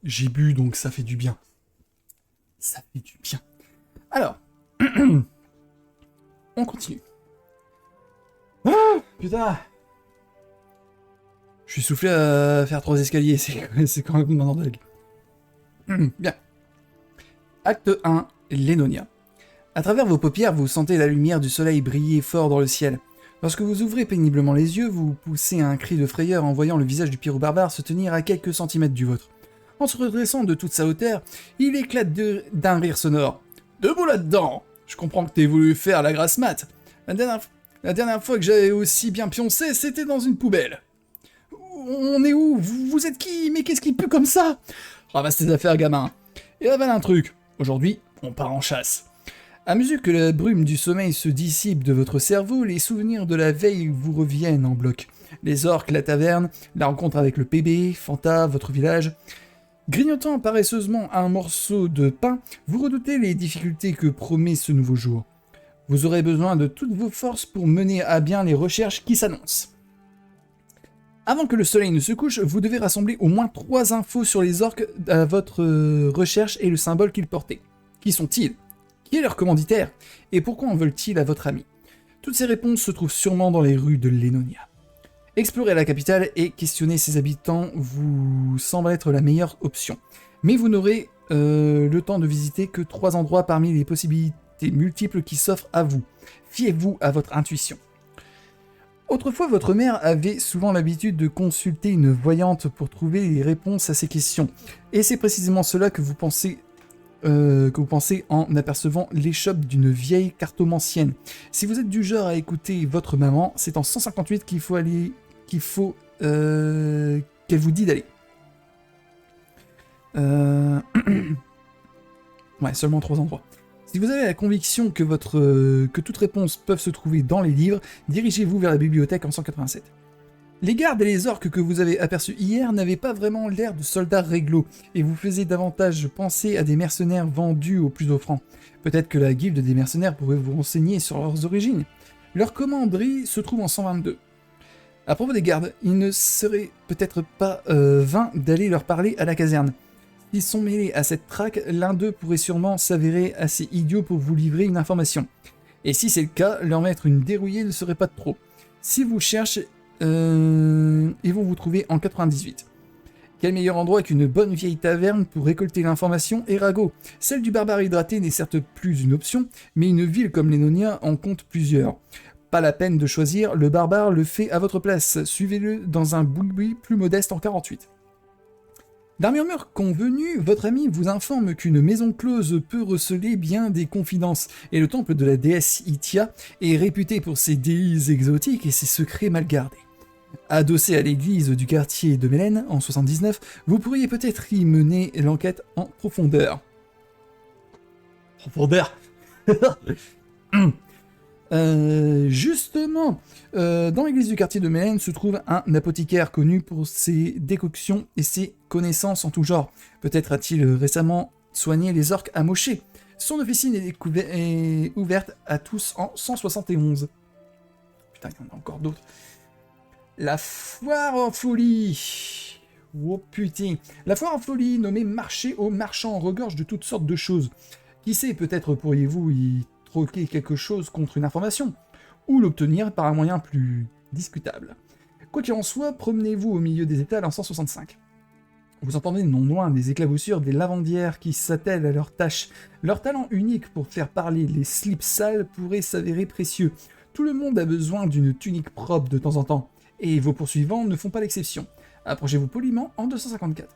J'ai bu, donc ça fait du bien. Ça fait du bien. Alors, on continue. Ah, putain. Je suis soufflé à faire 3 escaliers, c'est quand même un dingue. Bien. Acte 1, Lénonia. À travers vos paupières, vous sentez la lumière du soleil briller fort dans le ciel. Lorsque vous ouvrez péniblement les yeux, vous poussez un cri de frayeur en voyant le visage du pyro-barbare se tenir à quelques centimètres du vôtre. En se redressant de toute sa hauteur, il éclate d'un rire sonore. « Debout là-dedans! Je comprends que t'aies voulu faire la grasse mat. La dernière fois que j'avais aussi bien pioncé, c'était dans une poubelle. On est où? Vous êtes qui? Mais qu'est-ce qui pue comme ça? Ramasse tes affaires, gamin. Et avale un truc. Aujourd'hui, on part en chasse. » À mesure que la brume du sommeil se dissipe de votre cerveau, les souvenirs de la veille vous reviennent en bloc. Les orques, la taverne, la rencontre avec le PB, Fanta, votre village. Grignotant paresseusement un morceau de pain, vous redoutez les difficultés que promet ce nouveau jour. Vous aurez besoin de toutes vos forces pour mener à bien les recherches qui s'annoncent. Avant que le soleil ne se couche, vous devez rassembler au moins 3 infos sur les orques à votre recherche et le symbole qu'ils portaient. Qui sont-ils? Qui est leur commanditaire? Et pourquoi en veulent-ils à votre ami? Toutes ces réponses se trouvent sûrement dans les rues de Lénonia. Explorer la capitale et questionner ses habitants vous semble être la meilleure option. Mais vous n'aurez le temps de visiter que 3 endroits parmi les possibilités multiples qui s'offrent à vous. Fiez-vous à votre intuition. Autrefois, votre mère avait souvent l'habitude de consulter une voyante pour trouver les réponses à ces questions. Et c'est précisément cela que vous pensez en apercevant l'échoppe d'une vieille cartomancienne. Si vous êtes du genre à écouter votre maman, c'est en 158 qu'elle vous dit d'aller. Ouais, seulement 3 endroits. Si vous avez la conviction que toutes réponses peuvent se trouver dans les livres, dirigez-vous vers la bibliothèque en 187. Les gardes et les orques que vous avez aperçus hier n'avaient pas vraiment l'air de soldats réglo, et vous faisiez davantage penser à des mercenaires vendus au plus offrant. Peut-être que la guilde des mercenaires pourrait vous renseigner sur leurs origines. Leur commanderie se trouve en 122. À propos des gardes, il ne serait peut-être pas vain d'aller leur parler à la caserne. S'ils sont mêlés à cette traque, l'un d'eux pourrait sûrement s'avérer assez idiot pour vous livrer une information. Et si c'est le cas, leur mettre une dérouillée ne serait pas de trop. Si vous cherchez, ils vont vous trouver en 98. Quel meilleur endroit qu'une bonne vieille taverne pour récolter l'information et ragot. Celle du barbare hydraté n'est certes plus une option, mais une ville comme Lénonia en compte plusieurs. Pas la peine de choisir, le barbare le fait à votre place. Suivez-le dans un boui-boui plus modeste en 48. D'un murmure convenu, votre ami vous informe qu'une maison close peut receler bien des confidences, et le temple de la déesse Ithia est réputé pour ses délices exotiques et ses secrets mal gardés. Adossé à l'église du quartier de Mélène, en 79, vous pourriez peut-être y mener l'enquête en profondeur. Profondeur. Justement, dans l'église du quartier de Mélène se trouve un apothicaire connu pour ses décoctions et ses connaissances en tout genre. Peut-être a-t-il récemment soigné les orques amochés. Son officine est ouverte à tous en 171. Putain, il y en a encore d'autres. La foire en folie. Oh putain. La foire en folie, nommée marché aux marchands, regorge de toutes sortes de choses. Qui sait, peut-être pourriez-vous y troquer quelque chose contre une information, ou l'obtenir par un moyen plus discutable. Quoi qu'il en soit, promenez-vous au milieu des étals en 165. Vous entendez non loin des éclaboussures des lavandières qui s'attellent à leurs tâches. Leur talent unique pour faire parler les slips sales pourrait s'avérer précieux. Tout le monde a besoin d'une tunique propre de temps en temps, et vos poursuivants ne font pas l'exception. Approchez-vous poliment en 254.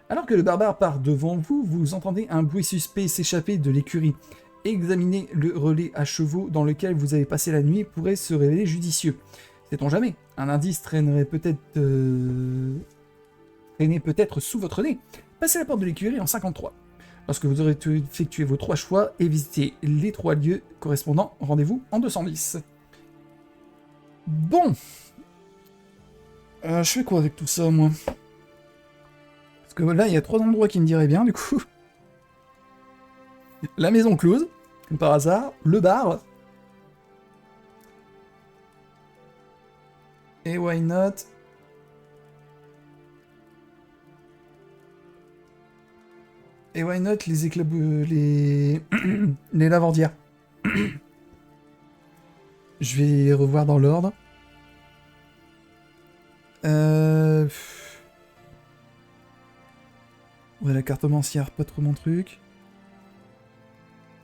Alors que le barbare part devant vous, vous entendez un bruit suspect s'échapper de l'écurie. Examiner le relais à chevaux dans lequel vous avez passé la nuit pourrait se révéler judicieux. Sait-on jamais, un indice traînerait peut-être sous votre nez. Passez la porte de l'écurie en 53. Lorsque vous aurez effectué vos 3 choix et visité les 3 lieux correspondants, rendez-vous en 210. Bon. Je fais quoi avec tout ça, moi? Parce que là, il y a 3 endroits qui me diraient bien, du coup. La maison close, comme par hasard, le bar. Et why not? Et why not les les lavandières. Je vais revoir dans l'ordre. Ouais, la cartomancière, pas trop mon truc.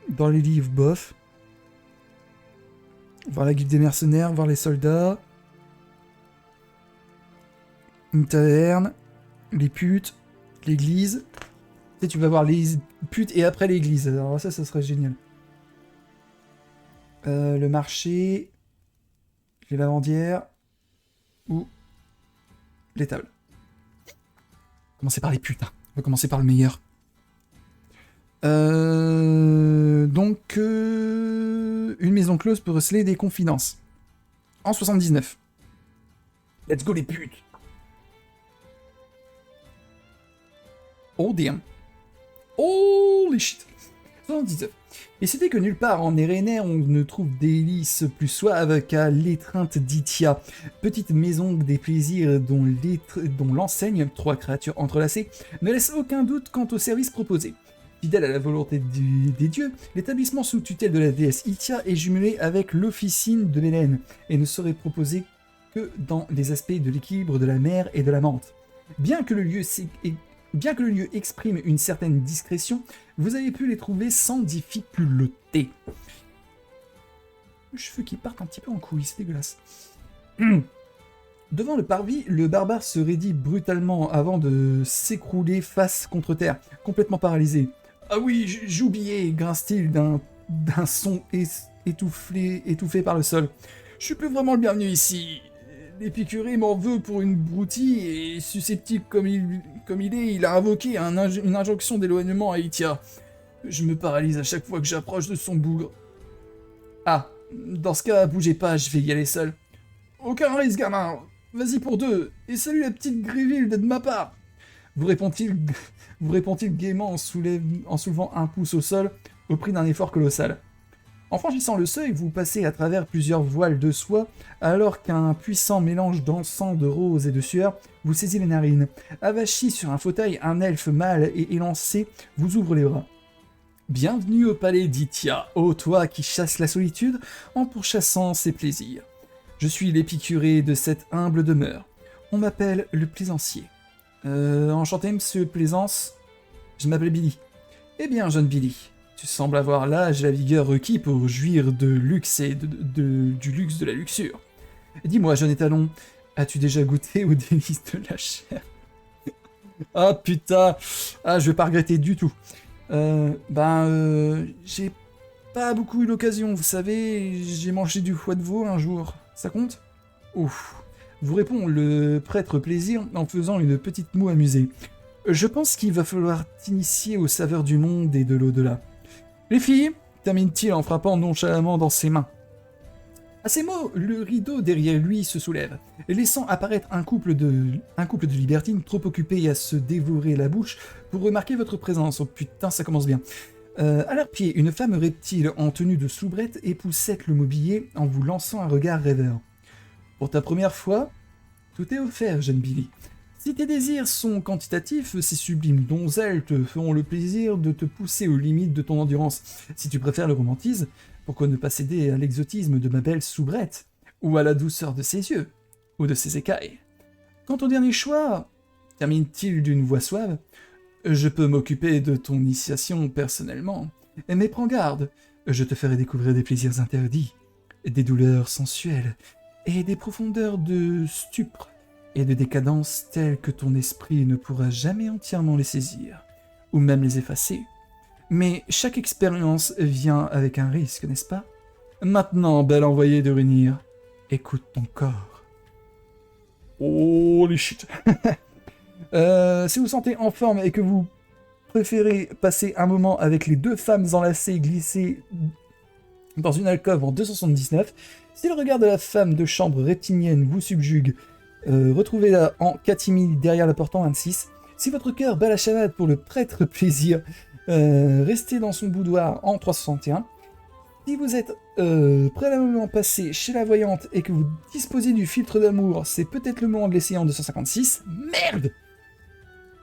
Dans les livres, bof. Voir la guilde des mercenaires, voir les soldats. Une taverne. Les putes. L'église. Tu sais, tu vas voir les putes et après l'église. Alors ça serait génial. Le marché. Les lavandières. Ou les tables. Commencer par les putes. Hein. On va commencer par le meilleur. Donc, une maison close peut receler des confidences. En 79. Let's go les putes. Oh damn. Holy shit. 79. Et c'était que nulle part en Erener on ne trouve délices plus suaves qu'à l'étreinte d'Itia, petite maison des plaisirs dont l'enseigne, 3 créatures entrelacées, ne laisse aucun doute quant au service proposé. Fidèle à la volonté des dieux, l'établissement sous tutelle de la déesse Itia est jumelé avec l'officine de Mélène et ne serait proposé que dans les aspects de l'équilibre de la mer et de la menthe. Bien que le lieu exprime une certaine discrétion, vous avez pu les trouver sans difficulté. Les cheveux qui partent un petit peu en couille, c'est dégueulasse. Devant le parvis, le barbare se raidit brutalement avant de s'écrouler face contre terre, complètement paralysé. « Ah oui, j'ai oublié !» grince-t-il d'un son étouffé par le sol. « Je suis plus vraiment le bienvenu ici. L'épicuré m'en veut pour une broutille et susceptible comme il est, il a invoqué une injonction d'éloignement à Itia. Je me paralyse à chaque fois que j'approche de son bougre. Ah, dans ce cas, bougez pas, je vais y aller seul. Aucun risque, gamin. Vas-y pour 2, et salut la petite Gréville de ma part. Vous répond-il gaiement en soulevant un pouce au sol au prix d'un effort colossal. En franchissant le seuil, vous passez à travers plusieurs voiles de soie, alors qu'un puissant mélange d'encens, de rose et de sueur vous saisit les narines. Avachi sur un fauteuil, un elfe mâle et élancé vous ouvre les bras. Bienvenue au palais d'Itia, ô toi qui chasses la solitude en pourchassant ses plaisirs. Je suis l'épicuré de cette humble demeure. On m'appelle le plaisancier. Enchanté, monsieur Plaisance. Je m'appelle Billy. Eh bien, jeune Billy, tu sembles avoir l'âge et la vigueur requis pour jouir de luxe et du luxe de la luxure. Dis-moi, jeune étalon, as-tu déjà goûté aux délices de la chair? Ah putain, ah je vais pas regretter du tout. J'ai pas beaucoup eu l'occasion, vous savez, j'ai mangé du foie de veau un jour. Ça compte? Ouf. Vous répond le prêtre plaisir en faisant une petite moue amusée. Je pense qu'il va falloir t'initier aux saveurs du monde et de l'au-delà. Les filles, termine-t-il en frappant nonchalamment dans ses mains. À ces mots, le rideau derrière lui se soulève, laissant apparaître un couple de libertines trop occupés à se dévorer la bouche pour remarquer votre présence. Oh putain, ça commence bien. À leur pied, une femme reptile en tenue de soubrette époussette le mobilier en vous lançant un regard rêveur. Pour ta première fois, tout est offert, jeune Billy. Si tes désirs sont quantitatifs, ces sublimes donzelles te feront le plaisir de te pousser aux limites de ton endurance. Si tu préfères le romantisme, pourquoi ne pas céder à l'exotisme de ma belle soubrette, ou à la douceur de ses yeux, ou de ses écailles. Quant au dernier choix, termine-t-il d'une voix suave, je peux m'occuper de ton initiation personnellement, mais prends garde, je te ferai découvrir des plaisirs interdits, des douleurs sensuelles, et des profondeurs de stupre et de décadence telles que ton esprit ne pourra jamais entièrement les saisir, ou même les effacer. Mais chaque expérience vient avec un risque, n'est-ce pas? Maintenant, bel envoyé de Runir, écoute ton corps. Holy shit. Si vous sentez en forme et que vous préférez passer un moment avec les 2 femmes enlacées glissées dans une alcôve en 279, si le regard de la femme de chambre reptilienne vous subjugue, retrouvez-la en catimini derrière la porte en 26. Si votre cœur bat la chamade pour le prêtre plaisir, restez dans son boudoir en 361. Si vous êtes préalablement passé chez la voyante et que vous disposez du filtre d'amour, c'est peut-être le moment de l'essayer en 256. Merde!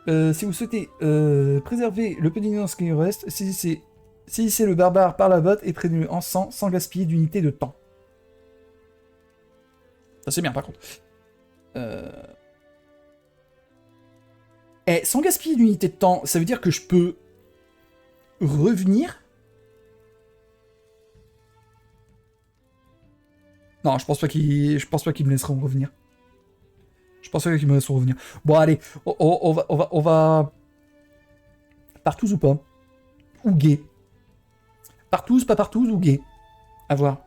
Si vous souhaitez préserver le peu d'innocence qui lui reste, saisissez le barbare par la botte et traînez-le en sang sans gaspiller d'unité de temps. Ça c'est bien par contre. Sans gaspiller d'unité de temps, ça veut dire que je peux revenir? Non, je pense pas qu'ils me laisseront revenir. Je pense pas qu'ils me laisseront revenir. Bon, allez, on va... Partous ou pas? Ou gay? Partous, pas partous ou gay? À voir.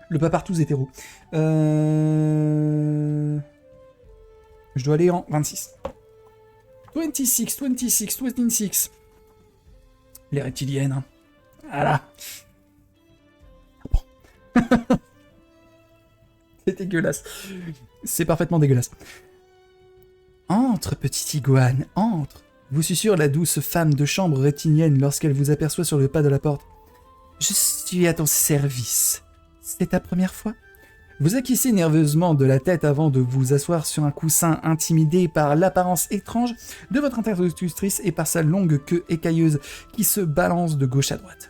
Le pas partous hétéro. Je dois aller en 26. 26. Les reptiliennes. Hein. Voilà. Bon. C'est dégueulasse. C'est parfaitement dégueulasse. Entre, petite iguane, entre. Vous susurre la douce femme de chambre reptilienne lorsqu'elle vous aperçoit sur le pas de la porte. Je suis à ton service. C'est ta première fois? Vous acquiescez nerveusement de la tête avant de vous asseoir sur un coussin, intimidé par l'apparence étrange de votre interlocutrice et par sa longue queue écailleuse qui se balance de gauche à droite.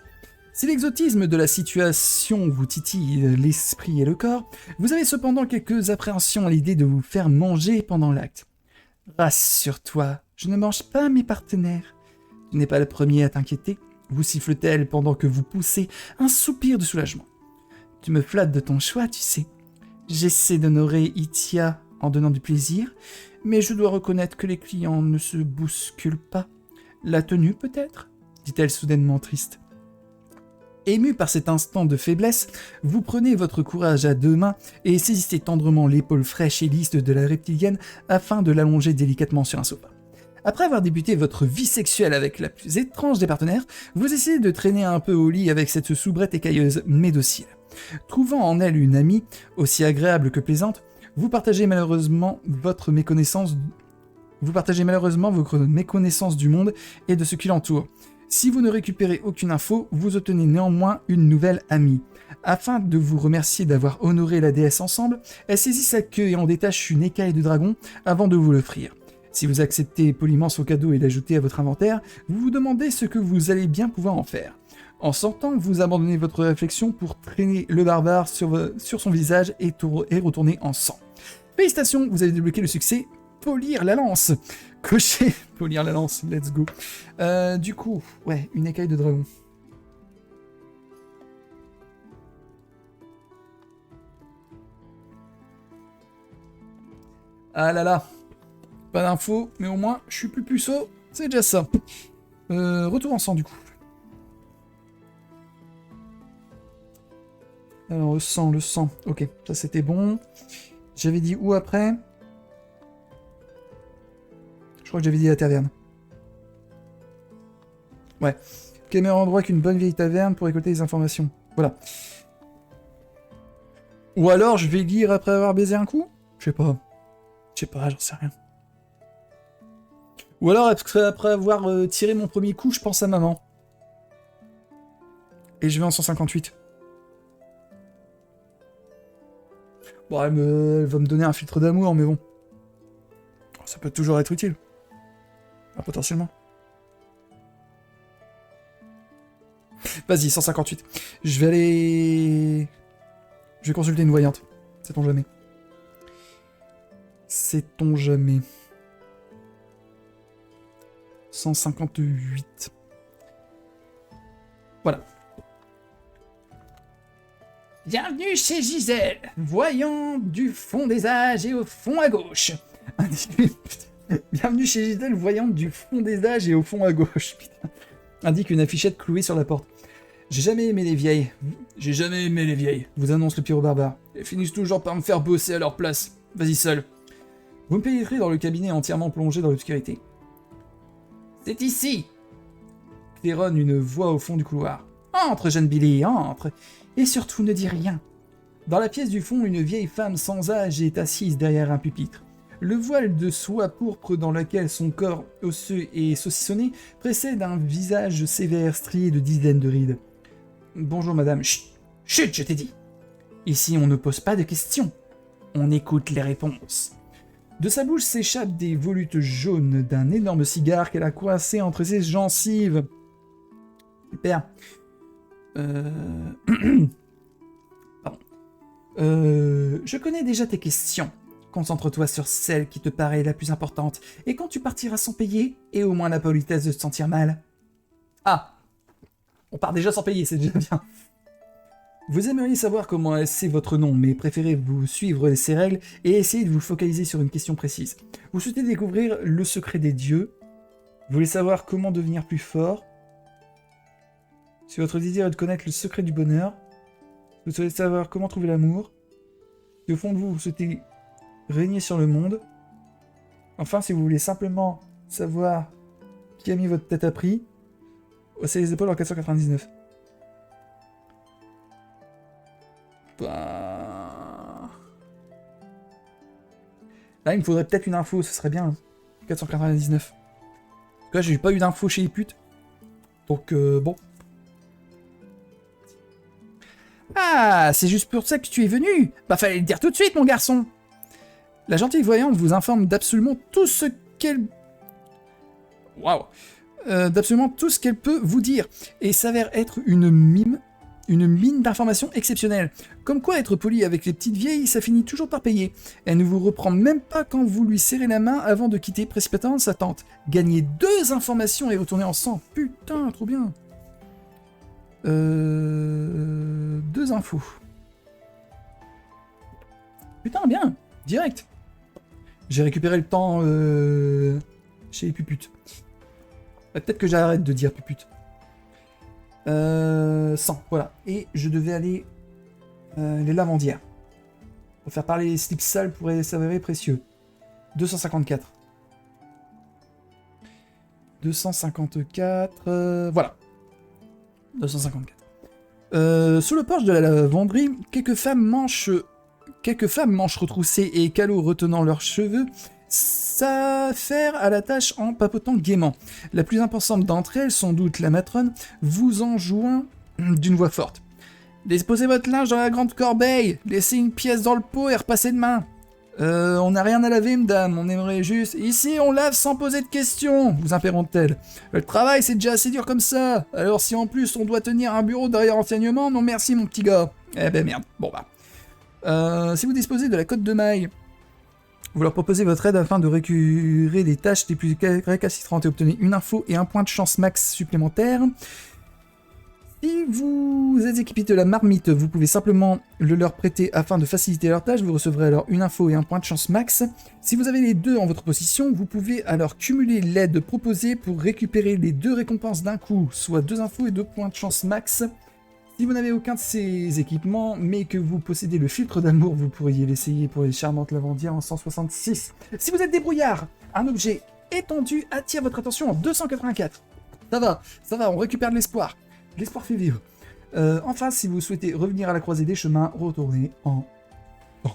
Si l'exotisme de la situation vous titille l'esprit et le corps, vous avez cependant quelques appréhensions à l'idée de vous faire manger pendant l'acte. Rassure-toi, je ne mange pas mes partenaires. Tu n'es pas le premier à t'inquiéter, vous siffle-t-elle pendant que vous poussez un soupir de soulagement. Tu me flattes de ton choix, tu sais. J'essaie d'honorer Itia en donnant du plaisir, mais je dois reconnaître que les clients ne se bousculent pas. La tenue, peut-être ? Dit-elle soudainement triste. Ému par cet instant de faiblesse, vous prenez votre courage à deux mains et saisissez tendrement l'épaule fraîche et lisse de la reptilienne afin de l'allonger délicatement sur un sofa. Après avoir débuté votre vie sexuelle avec la plus étrange des partenaires, vous essayez de traîner un peu au lit avec cette soubrette écailleuse mais docile. Trouvant en elle une amie, aussi agréable que plaisante, vous partagez malheureusement votre méconnaissance du monde et de ce qui l'entoure. Si vous ne récupérez aucune info, vous obtenez néanmoins une nouvelle amie. Afin de vous remercier d'avoir honoré la déesse ensemble, elle saisit sa queue et en détache une écaille de dragon avant de vous l'offrir. Si vous acceptez poliment son cadeau et l'ajoutez à votre inventaire, vous vous demandez ce que vous allez bien pouvoir en faire. En sortant, vous abandonnez votre réflexion pour traîner le barbare sur son visage et retourner en sang. Félicitations, vous avez débloqué le succès Polir la lance. Cocher Polir la lance, let's go. Du coup, ouais, une écaille de dragon. Ah là là, pas d'infos, mais au moins, je suis plus puceau, c'est déjà ça. Retour en sang, du coup. Alors, le sang, ok, ça c'était bon. J'avais dit où après? Je crois que j'avais dit la taverne. Ouais. Quel meilleur endroit qu'une bonne vieille taverne pour récolter des informations? Voilà. Ou alors, je vais lire après avoir baisé un coup? Je sais pas, j'en sais rien. Ou alors, après avoir tiré mon premier coup, je pense à maman. Et je vais en 158. Bon, elle va me donner un filtre d'amour, mais bon. Ça peut toujours être utile. Ah, potentiellement. Vas-y, 158. Je vais aller... Je vais consulter une voyante. Sait-on jamais. Sait-on jamais. 158. Voilà. Bienvenue chez Gisèle, voyant du fond des âges et au fond à gauche. Bienvenue chez Gisèle, voyante du fond des âges et au fond à gauche. Putain. Indique une affichette clouée sur la porte. J'ai jamais aimé les vieilles. Vous annonce le pyro-barbare. Elles finissent toujours par me faire bosser à leur place. Vas-y seul. Vous me pénétrez dans le cabinet entièrement plongé dans l'obscurité. C'est ici, claironne une voix au fond du couloir. Entre, jeune Billy, entre. Et surtout, ne dis rien. Dans la pièce du fond, une vieille femme sans âge est assise derrière un pupitre. Le voile de soie pourpre dans lequel son corps osseux et saucissonné précède un visage sévère strié de dizaines de rides. « Bonjour madame. Chut, chut, je t'ai dit. Ici, on ne pose pas de questions. On écoute les réponses. De sa bouche s'échappent des volutes jaunes d'un énorme cigare qu'elle a coincé entre ses gencives. Super. Pardon. Je connais déjà tes questions. Concentre-toi sur celle qui te paraît la plus importante. Et quand tu partiras sans payer, et au moins la politesse de te sentir mal. Ah, on part déjà sans payer, c'est déjà bien. Vous aimeriez savoir comment elle sait votre nom, mais préférez vous suivre ces règles et essayer de vous focaliser sur une question précise. Vous souhaitez découvrir le secret des dieux. Vous voulez savoir comment devenir plus fort. Si votre désir est de connaître le secret du bonheur. Vous souhaitez savoir comment trouver l'amour. Si au fond de vous, vous souhaitez régner sur le monde. Enfin, si vous voulez simplement savoir qui a mis votre tête à prix, haussez les épaules en 499. Bah... Là, il me faudrait peut-être une info, ce serait bien. Hein. 499. En tout cas, j'ai pas eu d'info chez les putes. Donc, bon. Ah, c'est juste pour ça que tu es venu. Bah, fallait le dire tout de suite, mon garçon. La gentille voyante vous informe d'absolument tout ce qu'elle... Waouh. D'absolument tout ce qu'elle peut vous dire. Et s'avère être une mine d'informations exceptionnelle. Comme quoi être poli avec les petites vieilles, ça finit toujours par payer. Elle ne vous reprend même pas quand vous lui serrez la main avant de quitter précipitamment sa tente. Gagnez 2 informations et retournez en sang. Putain, trop bien. 2 infos. Putain, bien. Direct. J'ai récupéré le temps chez les puputes. Peut-être que j'arrête de dire pupute. 100, voilà. Et je devais aller les lavandières. Pour faire parler les slips sales pourrait s'avérer précieux. 254. 254... voilà. 254. Sous le porche de la lavanderie, quelques femmes manches retroussées et calots retenant leurs cheveux s'affairent à la tâche en papotant gaiement. La plus importante d'entre elles, sans doute la matrone, vous enjoint d'une voix forte. Déposez votre linge dans la grande corbeille, laissez une pièce dans le pot et repassez demain. On n'a rien à laver, madame, on aimerait juste... Ici, on lave sans poser de questions, vous interrompt-elle. Le travail, c'est déjà assez dur comme ça. Alors si en plus on doit tenir un bureau derrière renseignement, non merci mon petit gars. Eh ben merde, bon bah. Si vous disposez de la cotte de maille, vous leur proposez votre aide afin de récurer les tâches les plus récalcitrantes et obtenez une info et un point de chance max supplémentaire. Si vous êtes équipé de la marmite, vous pouvez simplement le leur prêter afin de faciliter leur tâche. Vous recevrez alors une info et un point de chance max. Si vous avez les deux en votre possession, vous pouvez alors cumuler l'aide proposée pour récupérer les 2 récompenses d'un coup, soit 2 infos et 2 points de chance max. Si vous n'avez aucun de ces équipements, mais que vous possédez le filtre d'amour, vous pourriez l'essayer pour les charmantes lavandières en 166. Si vous êtes débrouillard, un objet étendu attire votre attention en 284. Ça va, on récupère de l'espoir. L'espoir fait vivre. Enfin, si vous souhaitez revenir à la croisée des chemins, retournez en... Bon.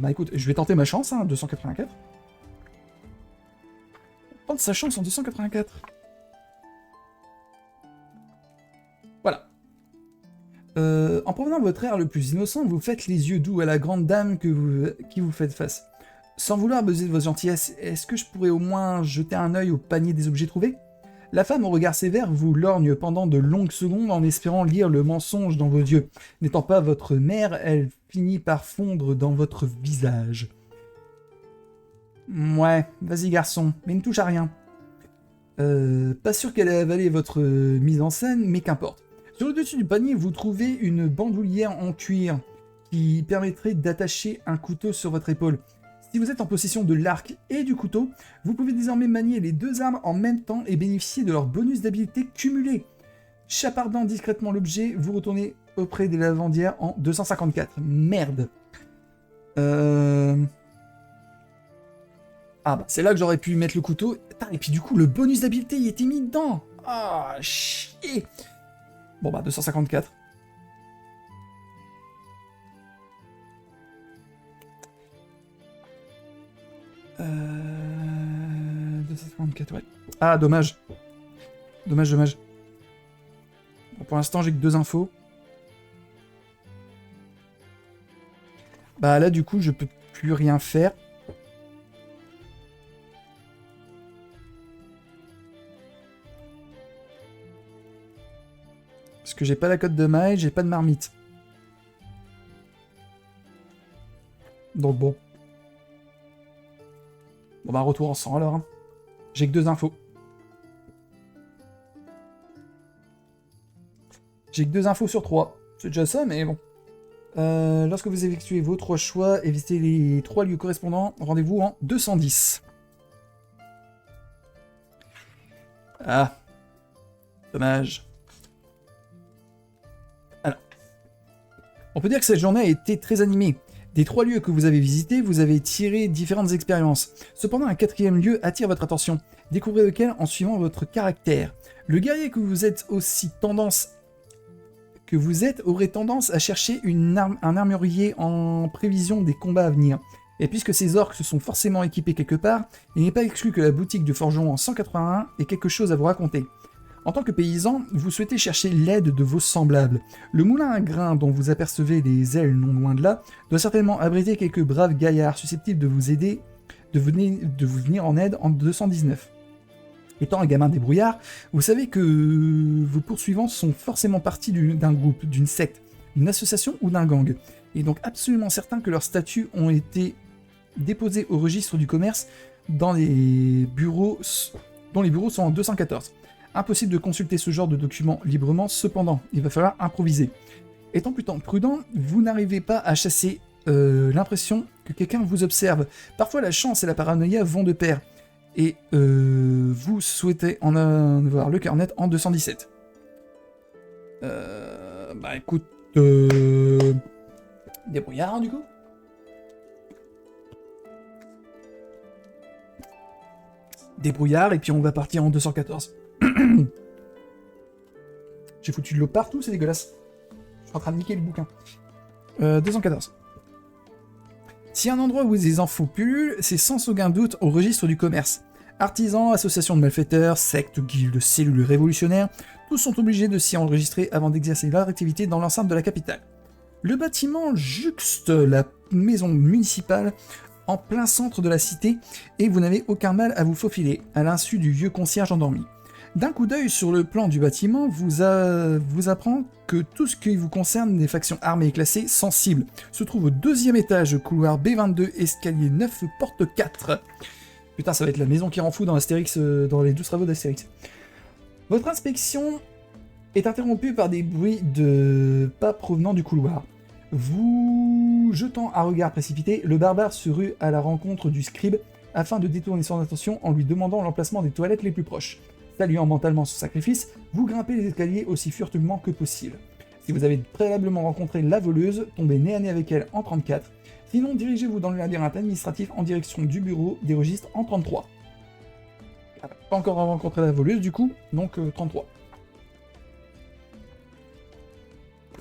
Écoute, je vais tenter ma chance, hein, 284. On tente sa chance en 284. Voilà. En provenant de votre air le plus innocent, vous faites les yeux doux à la grande dame qui vous fait face. Sans vouloir abuser de votre gentillesse, est-ce que je pourrais au moins jeter un œil au panier des objets trouvés ? La femme au regard sévère vous lorgne pendant de longues secondes en espérant lire le mensonge dans vos yeux. N'étant pas votre mère, elle finit par fondre dans votre visage. Ouais, vas-y garçon, mais ne touche à rien. Pas sûr qu'elle ait avalé votre mise en scène, mais qu'importe. Sur le dessus du panier, vous trouvez une bandoulière en cuir qui permettrait d'attacher un couteau sur votre épaule. Si vous êtes en possession de l'arc et du couteau, vous pouvez désormais manier les 2 armes en même temps et bénéficier de leur bonus d'habileté cumulé. Chapardant discrètement l'objet, vous retournez auprès des lavandières en 254. Merde. Ah bah c'est là que j'aurais pu mettre le couteau. Et puis du coup le bonus d'habileté y était mis dedans. Ah chier. Bon bah 254. Euh... 254, ouais. Ah, dommage. Dommage. Bon, pour l'instant, j'ai que 2 infos. Bah là, du coup, je peux plus rien faire. Parce que j'ai pas la cote de maille, j'ai pas de marmite. Donc bon. Bon bah retour en sang alors. Hein. J'ai que 2 infos. J'ai que 2 infos sur 3. C'est déjà ça, mais bon. Lorsque vous effectuez vos 3 choix et visitez les 3 lieux correspondants, rendez-vous en 210. Ah. Dommage. Alors. On peut dire que cette journée a été très animée. Des 3 lieux que vous avez visités, vous avez tiré différentes expériences. Cependant, un 4e lieu attire votre attention. Découvrez lequel en suivant votre caractère. Le guerrier que vous êtes aurait tendance à chercher un armurier en prévision des combats à venir. Et puisque ces orques se sont forcément équipés quelque part, il n'est pas exclu que la boutique du forgeron en 181 ait quelque chose à vous raconter. En tant que paysan, vous souhaitez chercher l'aide de vos semblables. Le moulin à grains dont vous apercevez les ailes non loin de là doit certainement abriter quelques braves gaillards susceptibles de vous aider, de vous venir en aide en 219. Étant un gamin débrouillard, vous savez que vos poursuivants sont forcément partis d'un groupe, d'une secte, d'une association ou d'un gang, et donc absolument certain que leurs statuts ont été déposés au registre du commerce dont les bureaux sont en 214. Impossible de consulter ce genre de documents librement, cependant, il va falloir improviser. Étant plutôt prudent, vous n'arrivez pas à chasser l'impression que quelqu'un vous observe. Parfois la chance et la paranoïa vont de pair. Et vous souhaitez en avoir le cœur net en 217. Bah écoute... Débrouillard hein, du coup. Débrouillard et puis on va partir en 214. J'ai foutu de l'eau partout, c'est dégueulasse. Je suis en train de niquer le bouquin. 214. Si un endroit où des infos pullulent, c'est sans aucun doute au registre du commerce. Artisans, associations de malfaiteurs, sectes, guildes, cellules révolutionnaires, tous sont obligés de s'y enregistrer avant d'exercer leur activité dans l'enceinte de la capitale. Le bâtiment juxte la maison municipale en plein centre de la cité et vous n'avez aucun mal à vous faufiler, à l'insu du vieux concierge endormi. D'un coup d'œil sur le plan du bâtiment vous apprend que tout ce qui vous concerne des factions armées et classées sensibles se trouve au 2e étage, couloir B22, escalier 9, porte 4. Putain, ça va être la maison qui rend fou dans Astérix, dans les 12 travaux d'Astérix. Votre inspection est interrompue par des bruits de pas provenant du couloir. Vous jetant un regard précipité, le barbare se rue à la rencontre du scribe afin de détourner son attention en lui demandant l'emplacement des toilettes les plus proches. Saluant mentalement son sacrifice, vous grimpez les escaliers aussi furtivement que possible. Si vous avez préalablement rencontré la voleuse, tombez nez à nez avec elle en 34. Sinon, dirigez-vous dans le labyrinthe administratif en direction du bureau des registres en 33. Pas encore rencontré la voleuse du coup, donc 33.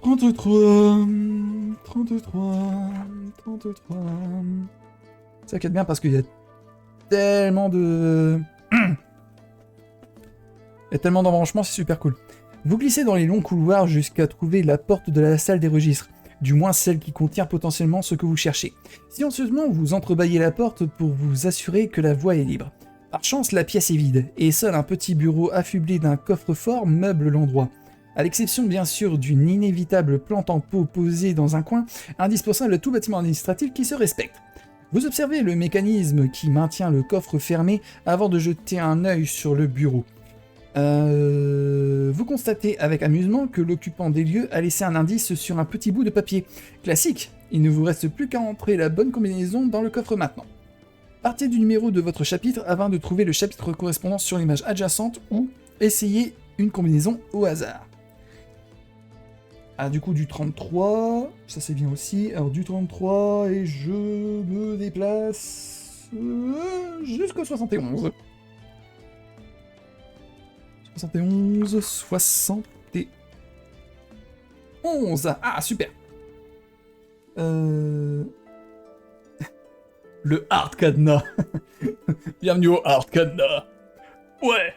33. Ça quête bien parce qu'il y a tellement de... Il y a tellement d'embranchements, c'est super cool. Vous glissez dans les longs couloirs jusqu'à trouver la porte de la salle des registres, du moins celle qui contient potentiellement ce que vous cherchez. Silencieusement, vous entrebâillez la porte pour vous assurer que la voie est libre. Par chance, la pièce est vide, et seul un petit bureau affublé d'un coffre-fort meuble l'endroit. À l'exception bien sûr d'une inévitable plante en pot posée dans un coin, indispensable à tout bâtiment administratif qui se respecte. Vous observez le mécanisme qui maintient le coffre fermé avant de jeter un œil sur le bureau. Vous constatez avec amusement que l'occupant des lieux a laissé un indice sur un petit bout de papier. Classique, il ne vous reste plus qu'à entrer la bonne combinaison dans le coffre maintenant. Partez du numéro de votre chapitre afin de trouver le chapitre correspondant sur l'image adjacente ou essayez une combinaison au hasard. Ah, du coup, du 33, ça c'est bien aussi. Alors, du 33, et je me déplace jusqu'au 71. 71. Ah, super. Le hard cadenas. Bienvenue au hard cadenas. Ouais.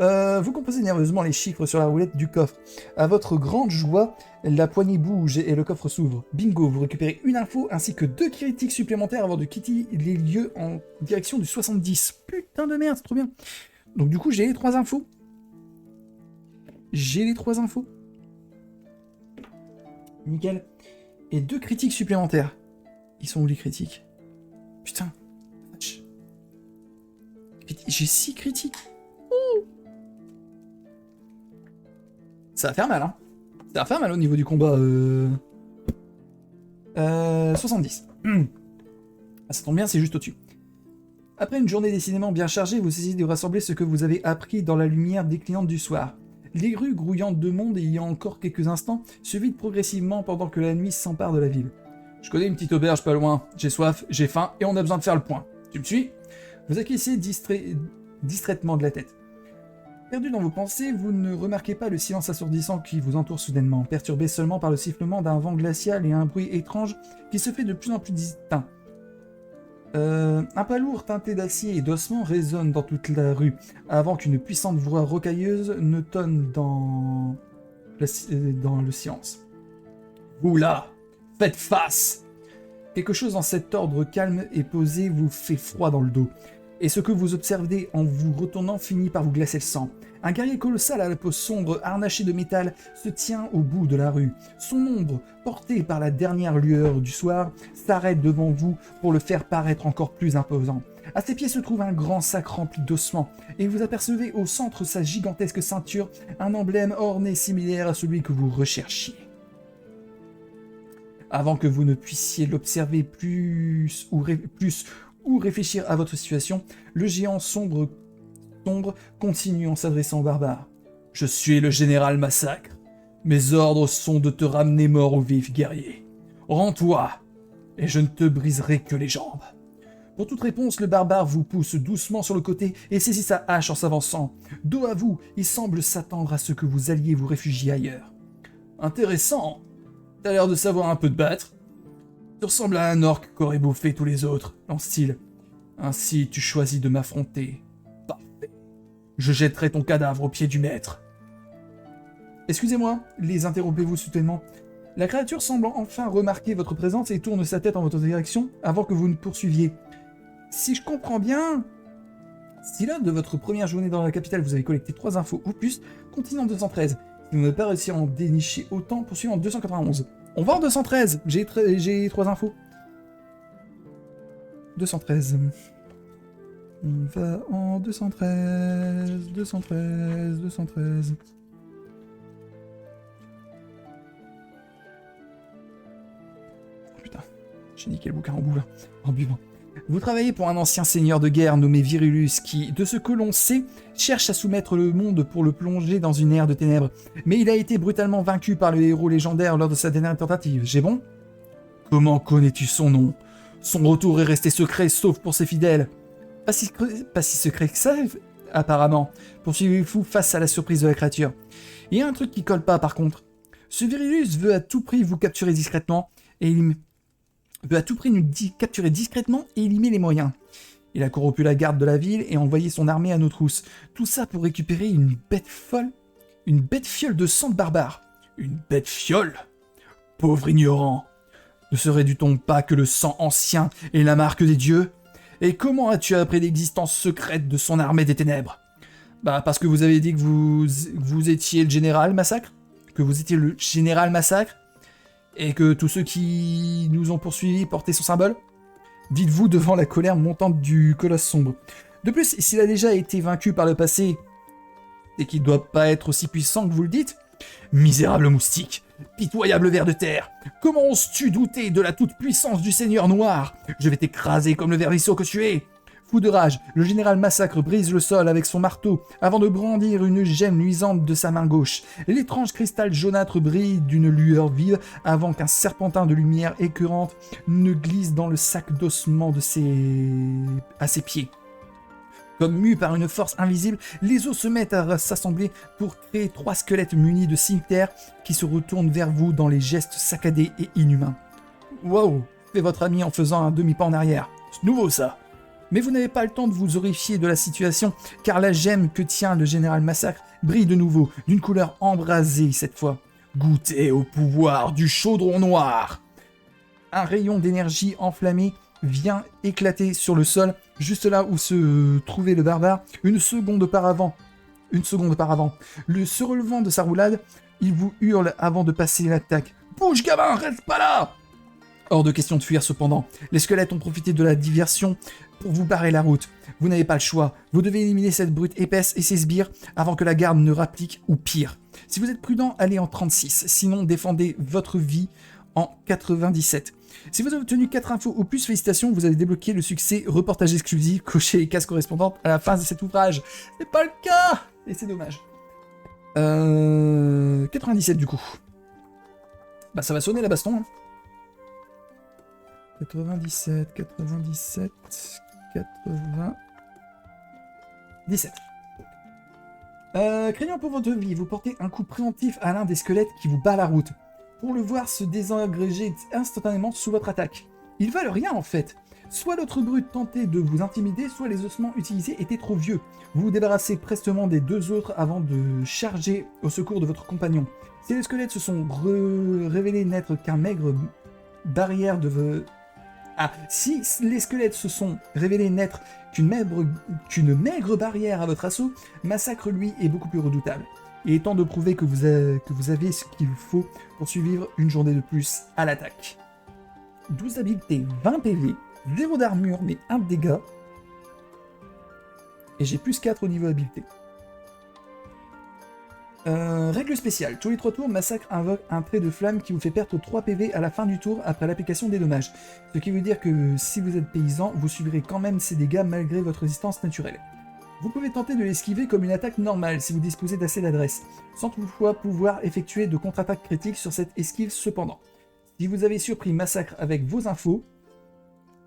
Vous composez nerveusement les chiffres sur la roulette du coffre. À votre grande joie, la poignée bouge et le coffre s'ouvre. Bingo, vous récupérez une info ainsi que 2 critiques supplémentaires avant de quitter les lieux en direction du 70. Putain de merde, c'est trop bien. Donc du coup, j'ai les 3 infos. J'ai les 3 infos. Nickel. Et 2 critiques supplémentaires. Ils sont où les critiques? Putain. J'ai 6 critiques. Ouh. Ça va faire mal, hein. Ça va faire mal au niveau du combat. 70. Ah, ça tombe bien, c'est juste au-dessus. Après une journée décidément bien chargée, vous essayez de rassembler ce que vous avez appris dans la lumière déclinante du soir. Les rues grouillantes de monde, et il y a encore quelques instants, se vident progressivement pendant que la nuit s'empare de la ville. Je connais une petite auberge pas loin, j'ai soif, j'ai faim, et on a besoin de faire le point. Tu me suis? Vous acquiescez distraitement de la tête. Perdu dans vos pensées, vous ne remarquez pas le silence assourdissant qui vous entoure soudainement, perturbé seulement par le sifflement d'un vent glacial et un bruit étrange qui se fait de plus en plus distinct. Un pas lourd teinté d'acier et d'ossement résonne dans toute la rue, avant qu'une puissante voix rocailleuse ne tonne dans le silence. Vous là, faites face! Quelque chose dans cet ordre calme et posé vous fait froid dans le dos, et ce que vous observez en vous retournant finit par vous glacer le sang. Un guerrier colossal à la peau sombre, harnaché de métal, se tient au bout de la rue. Son ombre, portée par la dernière lueur du soir, s'arrête devant vous pour le faire paraître encore plus imposant. À ses pieds se trouve un grand sac rempli d'ossements, et vous apercevez au centre de sa gigantesque ceinture un emblème orné similaire à celui que vous recherchiez. Avant que vous ne puissiez l'observer plus ou réfléchir à votre situation, le géant sombre continue en s'adressant aux barbares. « Je suis le général Massacre. Mes ordres sont de te ramener mort au vif, guerrier. Rends-toi, et je ne te briserai que les jambes. » Pour toute réponse, le barbare vous pousse doucement sur le côté et saisit sa hache en s'avançant. Dos à vous, il semble s'attendre à ce que vous alliez vous réfugier ailleurs. « Intéressant. T'as l'air de savoir un peu te battre. Tu ressembles à un orc qu'aurait bouffé tous les autres, lance-t-il. Ainsi, tu choisis de m'affronter. Parfait. Je jetterai ton cadavre aux pieds du maître. Excusez-moi, les interrompez-vous soudainement. La créature semble enfin remarquer votre présence et tourne sa tête en votre direction avant que vous ne poursuiviez. Si je comprends bien... Si lors de votre première journée dans la capitale, vous avez collecté 3 infos ou plus, continuez en 213. Si vous n'avez pas réussi à en dénicher autant, poursuivez en 291. On va en 213. J'ai 3 infos. 213. On va en 213. 213. Putain, j'ai niqué le bouquin en buvant. Vous travaillez pour un ancien seigneur de guerre nommé Virulus qui, de ce que l'on sait, cherche à soumettre le monde pour le plonger dans une ère de ténèbres. Mais il a été brutalement vaincu par le héros légendaire lors de sa dernière tentative. J'ai bon? Comment connais-tu son nom? Son retour est resté secret sauf pour ses fidèles. Pas si secret que ça, apparemment. Poursuivez-vous face à la surprise de la créature. Il y a un truc qui colle pas par contre. Ce Virulus veut à tout prix vous capturer discrètement et il y met les moyens. Il a corrompu la garde de la ville et envoyé son armée à nos trousses. Tout ça pour récupérer une bête folle? Une bête fiole de sang de barbare. Une bête fiole? Pauvre ignorant. Ne serait-du-on pas que le sang ancien et la marque des dieux? Et comment as-tu appris l'existence secrète de son armée des ténèbres? Bah parce que vous avez dit que vous étiez le général Massacre? Que vous étiez le général Massacre? Et que tous ceux qui nous ont poursuivis portaient son symbole? Dites-vous devant la colère montante du colosse sombre. De plus, s'il a déjà été vaincu par le passé, et qu'il ne doit pas être aussi puissant que vous le dites, misérable moustique, pitoyable ver de terre, comment oses-tu douter de la toute-puissance du Seigneur Noir? Je vais t'écraser comme le vermisseau que tu es. Fou de rage, le général Massacre brise le sol avec son marteau avant de brandir une gemme luisante de sa main gauche. L'étrange cristal jaunâtre brille d'une lueur vive avant qu'un serpentin de lumière écœurante ne glisse dans le sac d'ossements à ses pieds. Comme mus par une force invisible, les os se mettent à s'assembler pour créer 3 squelettes munis de cimeterres qui se retournent vers vous dans les gestes saccadés et inhumains. Wow, fait votre ami en faisant un demi-pas en arrière. C'est nouveau ça. Mais vous n'avez pas le temps de vous horrifier de la situation, car la gemme que tient le général Massacre brille de nouveau, d'une couleur embrasée cette fois. Goûtez au pouvoir du chaudron noir. Un rayon d'énergie enflammée vient éclater sur le sol, juste là où se trouvait le barbare, une seconde auparavant. Se relevant de sa roulade, il vous hurle avant de passer l'attaque. « Bouge, gamin, reste pas là !» Hors de question de fuir cependant. Les squelettes ont profité de la diversion pour vous barrer la route. Vous n'avez pas le choix. Vous devez éliminer cette brute épaisse et ses sbires avant que la garde ne rapplique ou pire. Si vous êtes prudent, allez en 36. Sinon, défendez votre vie en 97. Si vous avez obtenu 4 infos ou plus, félicitations, vous avez débloqué le succès reportage exclusif, cochez les cases correspondantes à la fin de cet ouvrage. C'est pas le cas et c'est dommage. 97 du coup. Bah ça va sonner la baston. Hein. 97, 97. Craignant pour votre vie, vous portez un coup préemptif à l'un des squelettes qui vous bat la route. Pour le voir se désengréger instantanément sous votre attaque. Ils valent rien en fait. Soit l'autre brute tentait de vous intimider, soit les ossements utilisés étaient trop vieux. Vous vous débarrassez prestement des deux autres avant de charger au secours de votre compagnon. Si les squelettes se sont révélés n'être qu'un maigre barrière de... si les squelettes se sont révélés n'être qu'une maigre barrière à votre assaut, Massacre lui est beaucoup plus redoutable. Il est temps de prouver que vous avez ce qu'il vous faut pour survivre une journée de plus à l'attaque. 12 habiletés, 20 PV, 0 d'armure mais 1 de dégâts. Et j'ai plus 4 au niveau habileté. Règle spéciale. Tous les 3 tours, Massacre invoque un trait de flamme qui vous fait perdre 3 PV à la fin du tour après l'application des dommages. Ce qui veut dire que si vous êtes paysan, vous subirez quand même ces dégâts malgré votre résistance naturelle. Vous pouvez tenter de l'esquiver comme une attaque normale si vous disposez d'assez d'adresse, sans toutefois pouvoir effectuer de contre-attaque critique sur cette esquive cependant. Si vous avez surpris Massacre avec vos infos,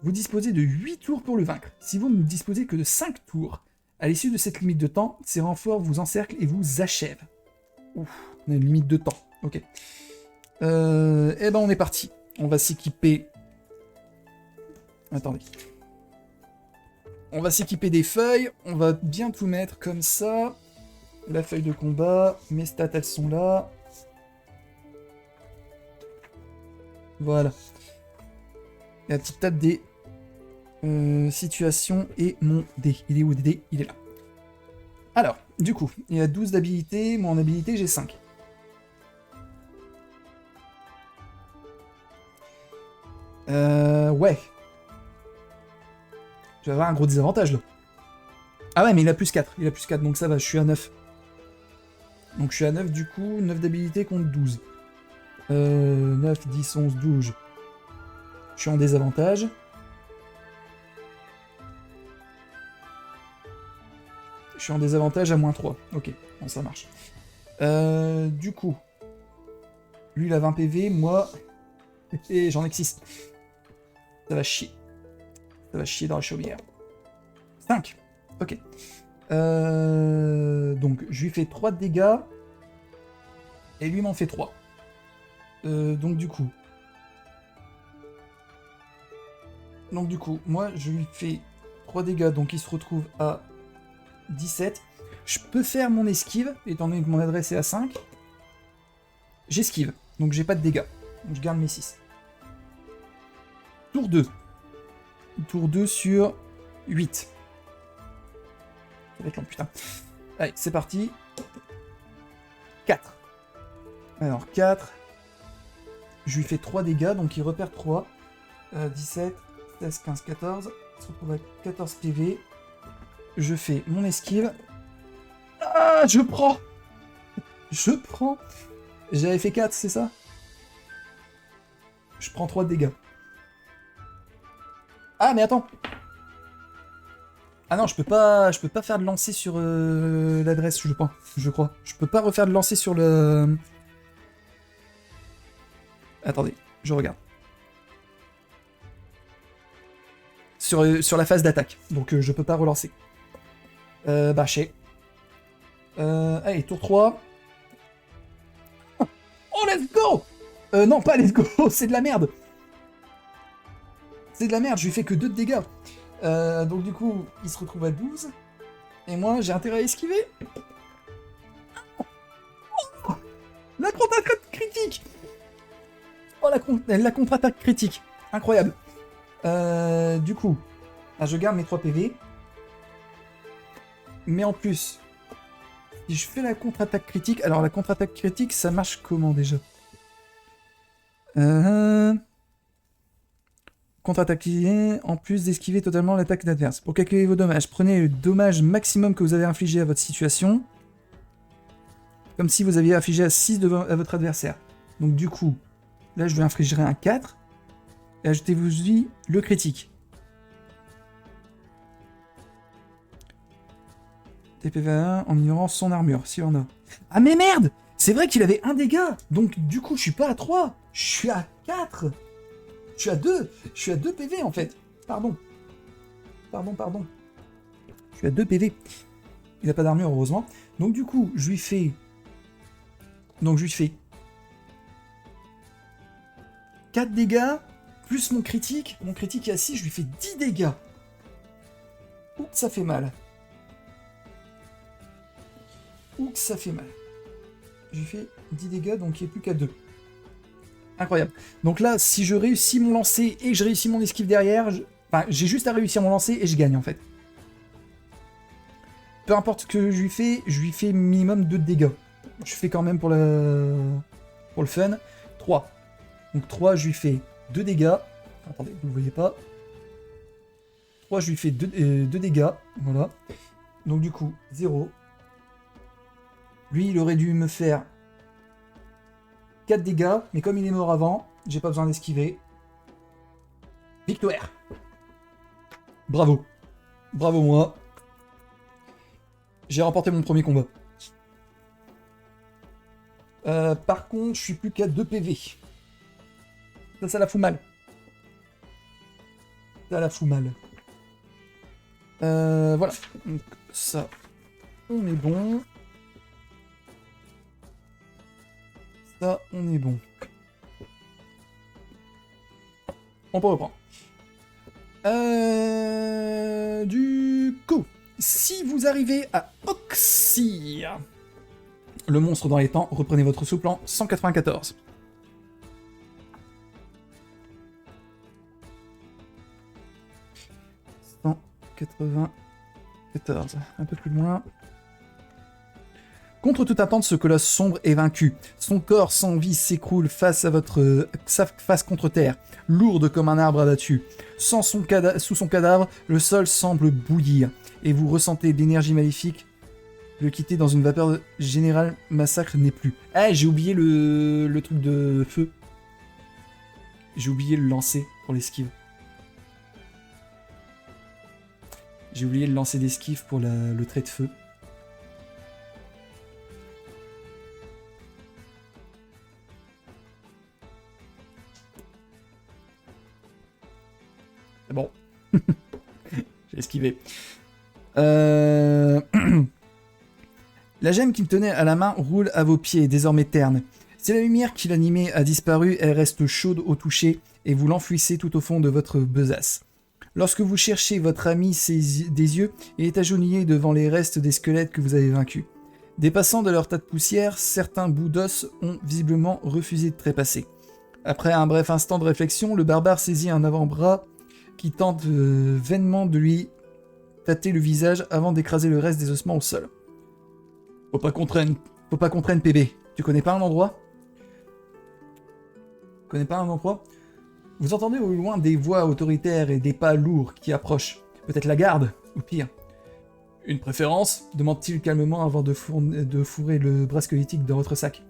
vous disposez de 8 tours pour le vaincre. Si vous ne disposez que de 5 tours, à l'issue de cette limite de temps, ces renforts vous encerclent et vous achèvent. Ouf, on a une limite de temps, ok. Eh ben on est parti. On va s'équiper... Attendez. On va s'équiper des feuilles, on va bien tout mettre comme ça. La feuille de combat, mes stats elles sont là. Voilà. Et la petite table des situations et mon dé. Il est où le dé? Il est là. Alors, du coup, il y a 12 d'habilité, moi en habilité j'ai 5. Ouais. Je vais avoir un gros désavantage là. Ah ouais, mais il a plus 4, donc ça va, je suis à 9. Donc je suis à 9 du coup, 9 d'habilité contre 12. 9, 10, 11, 12. Je suis en désavantage. Je suis en désavantage à moins 3. Ok, bon, ça marche. Du coup, lui il a 20 PV, moi... Et j'en ai que 6. Ça va chier. Ça va chier dans la chaumière. 5. Ok. Donc, je lui fais 3 de dégâts. Et lui m'en fait 3. Donc, du coup... moi, je lui fais 3 dégâts. Donc, il se retrouve à 17. Je peux faire mon esquive, étant donné que mon adresse est à 5. J'esquive. Donc, j'ai pas de dégâts. Donc, je garde mes 6. Tour 2. Tour 2 sur 8. Ça va être long, putain. Allez, c'est parti. 4. Alors, 4. Je lui fais 3 dégâts, donc il repère 3. 17, 16, 15, 14. Il se retrouve à 14 PV. Je fais mon esquive. Ah, je prends. J'avais fait 4, c'est ça? Je prends 3 dégâts. Ah, mais attends. Ah non, je peux pas faire de lancer sur l'adresse, je crois. Je peux pas refaire de lancer sur le... Attendez, je regarde. Sur la phase d'attaque. Donc je peux pas relancer. Bâché. Allez, tour 3. Oh, let's go! Non, pas let's go, c'est de la merde. C'est de la merde, je lui fais que 2 de dégâts. Donc du coup, il se retrouve à 12. Et moi, j'ai intérêt à esquiver. Oh, la contre-attaque critique. Oh, la contre-attaque critique. Incroyable. Du coup, je garde mes 3 PV. Mais en plus, si je fais la contre-attaque critique... Alors, la contre-attaque critique, ça marche comment, déjà? Contre-attaque en plus d'esquiver totalement l'attaque d'adverse. Pour calculer vos dommages, prenez le dommage maximum que vous avez infligé à votre situation. Comme si vous aviez infligé à 6 à votre adversaire. Donc du coup, là je lui infligerai un 4. Et ajoutez-vous le critique. TPV1 en ignorant son armure, s'il y en a. Ah mais merde! C'est vrai qu'il avait un dégât. Donc du coup, je suis pas à 3. Je suis à 4. Je suis à 2. Je suis à 2 PV en fait. Pardon. Je suis à 2 PV. Il n'a pas d'armure, heureusement. Donc du coup, je lui fais... 4 dégâts, plus mon critique. Mon critique est à 6, je lui fais 10 dégâts. Ouh, ça fait mal. Je lui fais 10 dégâts, donc il n'est plus qu'à 2. Incroyable. Donc là, si je réussis mon lancer et que je réussis mon esquive derrière, enfin, j'ai juste à réussir mon lancer et je gagne en fait. Peu importe ce que je lui fais minimum 2 dégâts. Je fais quand même pour le fun 3. Donc 3, je lui fais 2 dégâts. Attendez, vous ne le voyez pas. 3, je lui fais 2 dégâts. Voilà. Donc du coup, 0. Lui, il aurait dû me faire 4 dégâts, mais comme il est mort avant, j'ai pas besoin d'esquiver. Victoire! Bravo. Bravo moi. J'ai remporté mon premier combat. Par contre, je suis plus qu'à 2 PV. Ça la fout mal. Voilà. Donc, ça, on est bon. Ça, on est bon. On peut reprendre. Du coup, si vous arrivez à Oxyre, le monstre dans les temps, reprenez votre souple en 194. Un peu plus loin. Contre toute attente, ce colosse sombre est vaincu. Son corps sans vie s'écroule face contre terre, lourde comme un arbre abattu. Sous son cadavre, le sol semble bouillir, et vous ressentez l'énergie maléfique le quitter dans une vapeur générale. Massacre n'est plus. Ah, j'ai oublié le truc de feu. J'ai oublié le lancer pour l'esquive. J'ai oublié le lancer d'esquive pour le trait de feu. C'est bon. J'ai esquivé. La gemme qu'il tenait à la main roule à vos pieds, désormais terne. Si la lumière qui l'animait a disparu, elle reste chaude au toucher et vous l'enfouissez tout au fond de votre besace. Lorsque vous cherchez votre ami des yeux, il est agenouillé devant les restes des squelettes que vous avez vaincus. Dépassant de leur tas de poussière, certains bouts d'os ont visiblement refusé de trépasser. Après un bref instant de réflexion, le barbare saisit un avant-bras qui tente vainement de lui tâter le visage avant d'écraser le reste des ossements au sol. Faut pas qu'on traîne PB. Tu connais pas un endroit? Vous entendez au loin des voix autoritaires et des pas lourds qui approchent. Peut-être la garde, ou pire. Une préférence? Demande-t-il calmement avant de fourrer le bras squelettique dans votre sac.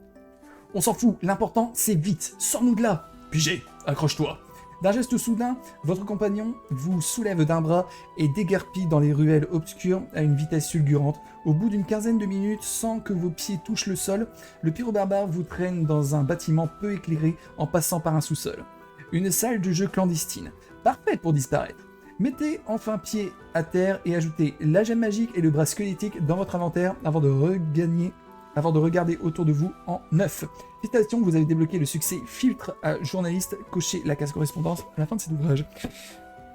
On s'en fout, l'important c'est vite, sors-nous de là. Pigé, accroche-toi. D'un geste soudain, votre compagnon vous soulève d'un bras et déguerpit dans les ruelles obscures à une vitesse fulgurante. Au bout d'une quinzaine de minutes, sans que vos pieds touchent le sol, le pyrobarbare vous traîne dans un bâtiment peu éclairé en passant par un sous-sol. Une salle de jeu clandestine, parfaite pour disparaître. Mettez enfin pied à terre et ajoutez la gemme magique et le bras squelettique dans votre inventaire avant de regarder autour de vous en neuf. Félicitations, vous avez débloqué le succès filtre à journaliste. Cochez la case correspondance à la fin de cet ouvrage.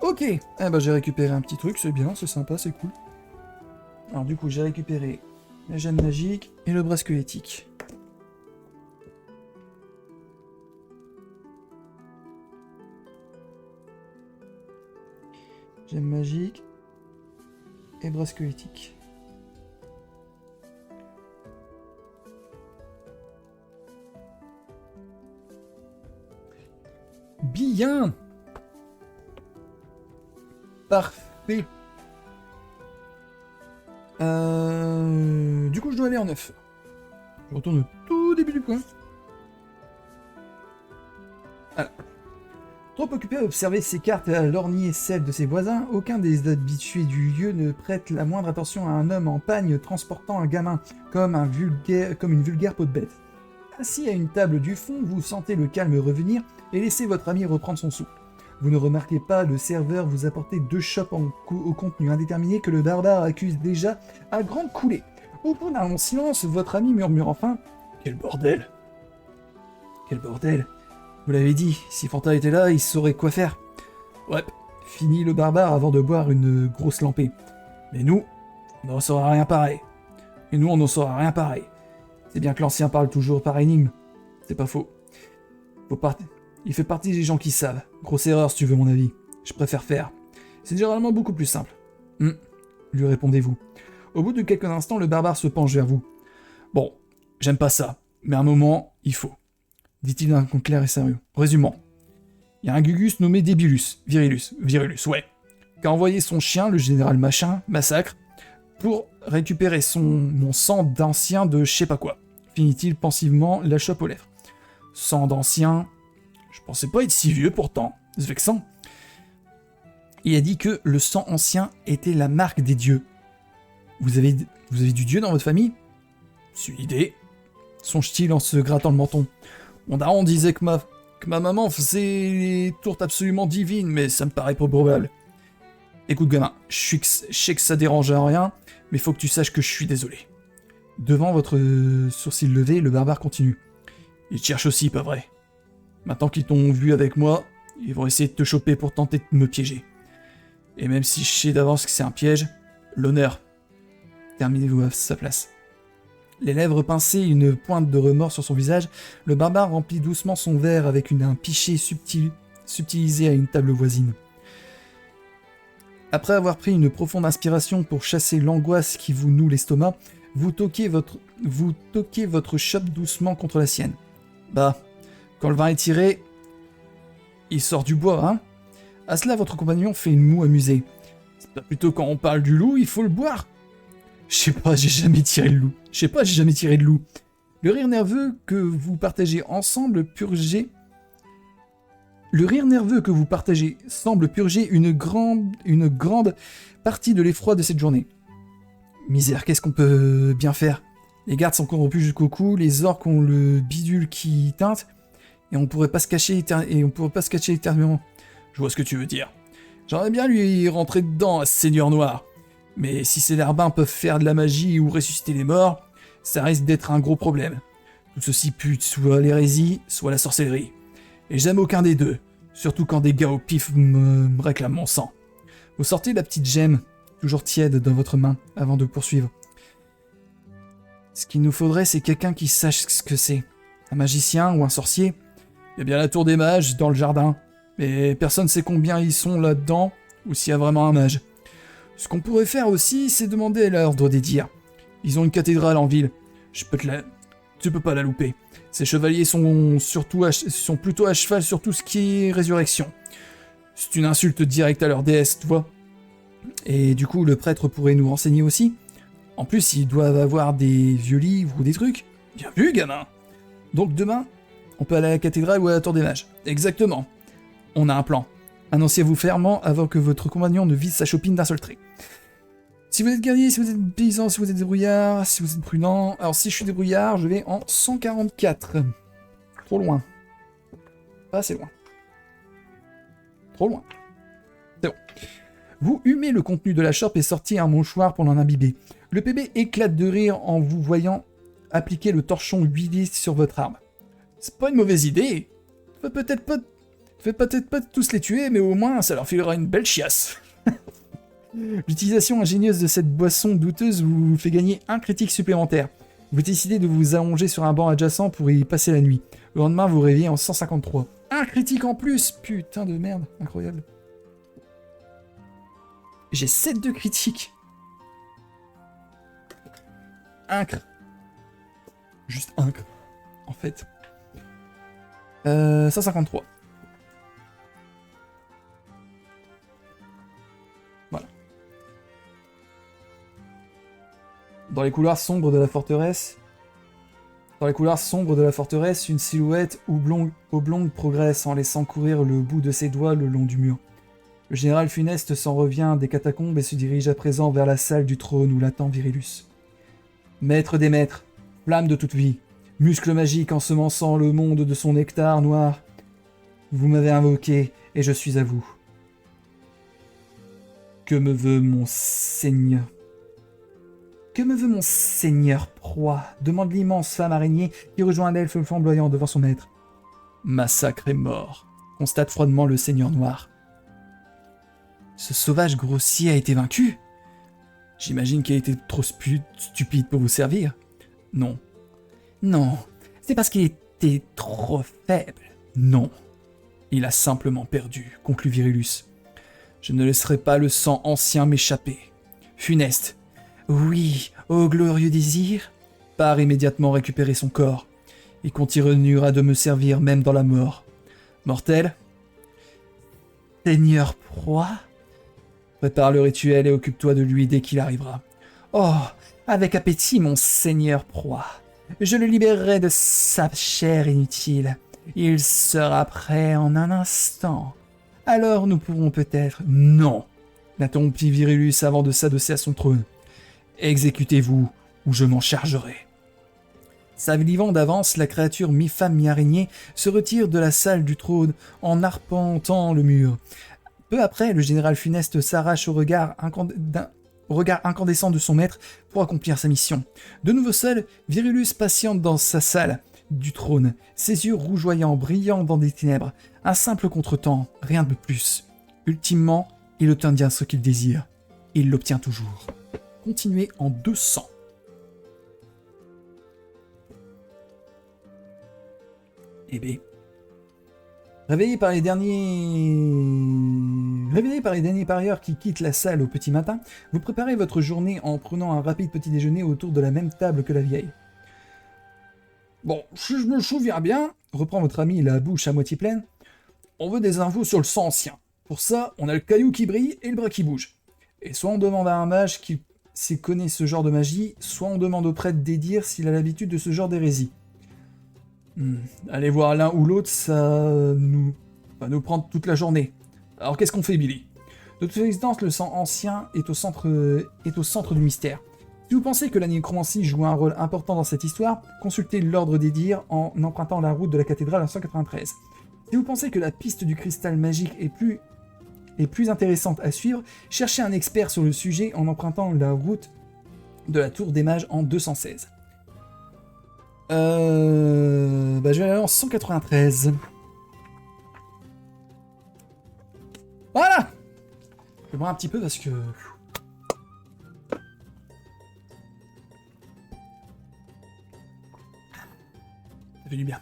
Ok, eh ben, j'ai récupéré un petit truc, c'est bien, c'est sympa, c'est cool. Alors du coup, j'ai récupéré la gemme magique et le bras squelettique. Gemme magique et bras squelettique. Bien. Parfait. Du coup, je dois aller en 9. Je retourne au tout début du point. Alors. Trop occupé à observer ses cartes et à lorgner celles de ses voisins, aucun des habitués du lieu ne prête la moindre attention à un homme en pagne transportant un gamin comme une vulgaire peau de bête. Assis à une table du fond, vous sentez le calme revenir et laissez votre ami reprendre son souffle. Vous ne remarquez pas le serveur vous apporter 2 chopes au contenu indéterminé que le barbare accuse déjà à grande coulée. Au bout d'un long silence, votre ami murmure enfin « Quel bordel !»« Quel bordel !» Vous l'avez dit, si Fanta était là, il saurait quoi faire. Ouais, finit le barbare avant de boire une grosse lampée. Mais nous, on n'en saura rien pareil. Et nous, on n'en saura rien pareil. C'est bien que l'ancien parle toujours par énigme. C'est pas faux. Il fait partie des gens qui savent. Grosse erreur si tu veux mon avis. Je préfère faire. C'est généralement beaucoup plus simple. Lui répondez-vous. Au bout de quelques instants, le barbare se penche vers vous. Bon, j'aime pas ça, mais à un moment, il faut. Dit-il d'un ton clair et sérieux. Résumons. Il y a un Gugus nommé Débilus, Virulus, ouais, qui a envoyé son chien, le général Machin, Massacre, pour récupérer mon sang d'ancien de je sais pas quoi. Finit-il pensivement, la chope aux lèvres. Sang d'ancien, je pensais pas être si vieux pourtant, c'est vexant. Il a dit que le sang ancien était la marque des dieux. Vous avez du dieu dans votre famille? C'est une idée. Songe-t-il en se grattant le menton. Mon daron disait que ma maman faisait des tourtes absolument divines, mais ça me paraît pas probable. Écoute gamin, je sais que ça dérange à rien, mais faut que tu saches que je suis désolé. Devant votre sourcil levé, le barbare continue. Ils te cherchent aussi, pas vrai? Maintenant qu'ils t'ont vu avec moi, ils vont essayer de te choper pour tenter de me piéger. Et même si je sais d'avance que c'est un piège, l'honneur. Terminez-vous à sa place. Les lèvres pincées, une pointe de remords sur son visage, le barbare remplit doucement son verre avec un pichet subtilisé à une table voisine. Après avoir pris une profonde inspiration pour chasser l'angoisse qui vous noue l'estomac, vous toquez votre chope doucement contre la sienne. Bah, quand le vin est tiré, il sort du bois, hein? À cela, votre compagnon fait une moue amusée. C'est pas plutôt quand on parle du loup, il faut le boire? Je sais pas, j'ai jamais tiré de loup. Le rire nerveux que vous partagez semble purger une grande partie de l'effroi de cette journée. Misère, qu'est-ce qu'on peut bien faire? Les gardes sont corrompus jusqu'au cou, les orques ont le bidule qui teinte, et on pourrait pas se cacher éternellement. Je vois ce que tu veux dire. J'aimerais bien lui rentrer dedans à ce seigneur noir. Mais si ces larbins peuvent faire de la magie ou ressusciter les morts, ça risque d'être un gros problème. Tout ceci pue soit l'hérésie, soit la sorcellerie. Et j'aime aucun des deux, surtout quand des gars au pif me réclament mon sang. Vous sortez la petite gemme, toujours tiède dans votre main, avant de poursuivre. Ce qu'il nous faudrait, c'est quelqu'un qui sache ce que c'est. Un magicien ou un sorcier. Il y a bien la tour des mages dans le jardin, mais personne ne sait combien ils sont là-dedans, ou s'il y a vraiment un mage. Ce qu'on pourrait faire aussi, c'est demander à l'ordre des dires. Ils ont une cathédrale en ville. Tu peux pas la louper. Ces chevaliers sont plutôt à cheval sur tout ce qui est résurrection. C'est une insulte directe à leur déesse, tu vois. Et du coup, le prêtre pourrait nous renseigner aussi. En plus, ils doivent avoir des vieux livres ou des trucs. Bien vu, gamin. Donc demain, on peut aller à la cathédrale ou à la tour des mages. Exactement. On a un plan. Annoncez-vous fermement avant que votre compagnon ne vise sa chopine d'un seul trait. Si vous êtes guerrier, si vous êtes paysan, si vous êtes débrouillard, si vous êtes prudent... Alors si je suis débrouillard, je vais en 144. Trop loin. Pas assez loin. Trop loin. C'est bon. Vous humez le contenu de la chope et sortez un mouchoir pour l'en imbiber. Le PB éclate de rire en vous voyant appliquer le torchon huilé sur votre arme. C'est pas une mauvaise idée. Faites peut-être pas tous les tuer, mais au moins ça leur filera une belle chiasse. L'utilisation ingénieuse de cette boisson douteuse vous fait gagner un critique supplémentaire. Vous décidez de vous allonger sur un banc adjacent pour y passer la nuit. Le lendemain, vous réveillez en 153. Un critique en plus! Putain de merde, incroyable. J'ai 7 de critiques. Incre. Juste incre, en fait. 153. Voilà. Dans les couloirs sombres de la forteresse... une silhouette oblongue progresse en laissant courir le bout de ses doigts le long du mur. Le général funeste s'en revient des catacombes et se dirige à présent vers la salle du trône où l'attend Virulus. Maître des maîtres, flamme de toute vie, muscle magique ensemençant le monde de son nectar noir, vous m'avez invoqué et je suis à vous. Que me veut mon seigneur? Que me veut mon seigneur proie? Demande l'immense femme araignée qui rejoint l'elfe flamboyant devant son maître. Massacre et mort, constate froidement le seigneur noir. Ce sauvage grossier a été vaincu? J'imagine qu'il a été trop stupide pour vous servir. Non. Non, c'est parce qu'il était trop faible. Non. Il a simplement perdu, conclut Virulus. Je ne laisserai pas le sang ancien m'échapper. Funeste. Oui, ô glorieux désir. Pars immédiatement récupérer son corps. Il continuera de me servir même dans la mort. Mortel. Seigneur proie. Prépare le rituel et occupe-toi de lui dès qu'il arrivera. Oh, avec appétit, mon seigneur proie. Je le libérerai de sa chair inutile. Il sera prêt en un instant. Alors nous pourrons peut-être... Non, l'interrompit Virulus avant de s'adosser à son trône. Exécutez-vous, ou je m'en chargerai. Salivant d'avance, la créature mi-femme mi-araignée se retire de la salle du trône en arpentant le mur. Peu après, le général funeste s'arrache au regard incandescent de son maître pour accomplir sa mission. De nouveau seul, Virulus patiente dans sa salle du trône, ses yeux rougeoyants, brillant dans des ténèbres. Un simple contretemps, rien de plus. Ultimement, il obtient bien ce qu'il désire. Il l'obtient toujours. Continuez en 200. Eh bien... Réveillé par les derniers parieurs qui quittent la salle au petit matin, vous préparez votre journée en prenant un rapide petit déjeuner autour de la même table que la vieille. Bon, si je me souviens bien, reprend votre ami la bouche à moitié pleine, on veut des infos sur le sang ancien. Pour ça, on a le caillou qui brille et le bras qui bouge. Et soit on demande à un mage s'il connaît ce genre de magie, soit on demande au prêtre d'Edir s'il a l'habitude de ce genre d'hérésie. Aller voir l'un ou l'autre, ça va nous prendre toute la journée. Alors qu'est-ce qu'on fait, Billy? De toute évidence, le sang ancien est au centre du mystère. Si vous pensez que la nécromancie joue un rôle important dans cette histoire, consultez l'ordre d'Edir en empruntant la route de la cathédrale en 193. Si vous pensez que la piste du cristal magique est plus intéressante à suivre, cherchez un expert sur le sujet en empruntant la route de la tour des mages en 216. Je vais aller en 193. Voilà! Je vais boire un petit peu parce que... Ça fait du bien.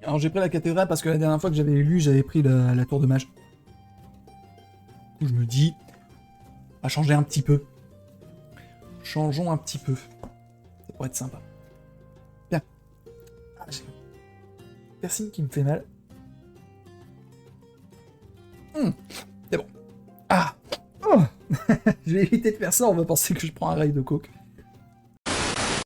Alors j'ai pris la cathédrale parce que la dernière fois que j'avais lu, j'avais pris la tour de mage. Je me dis, on va changer un petit peu. Changeons un petit peu. Ça pourrait être sympa. Bien. Ah, j'ai une piercing qui me fait mal. C'est bon. Ah oh. Je vais éviter de faire ça, on va penser que je prends un rail de coke.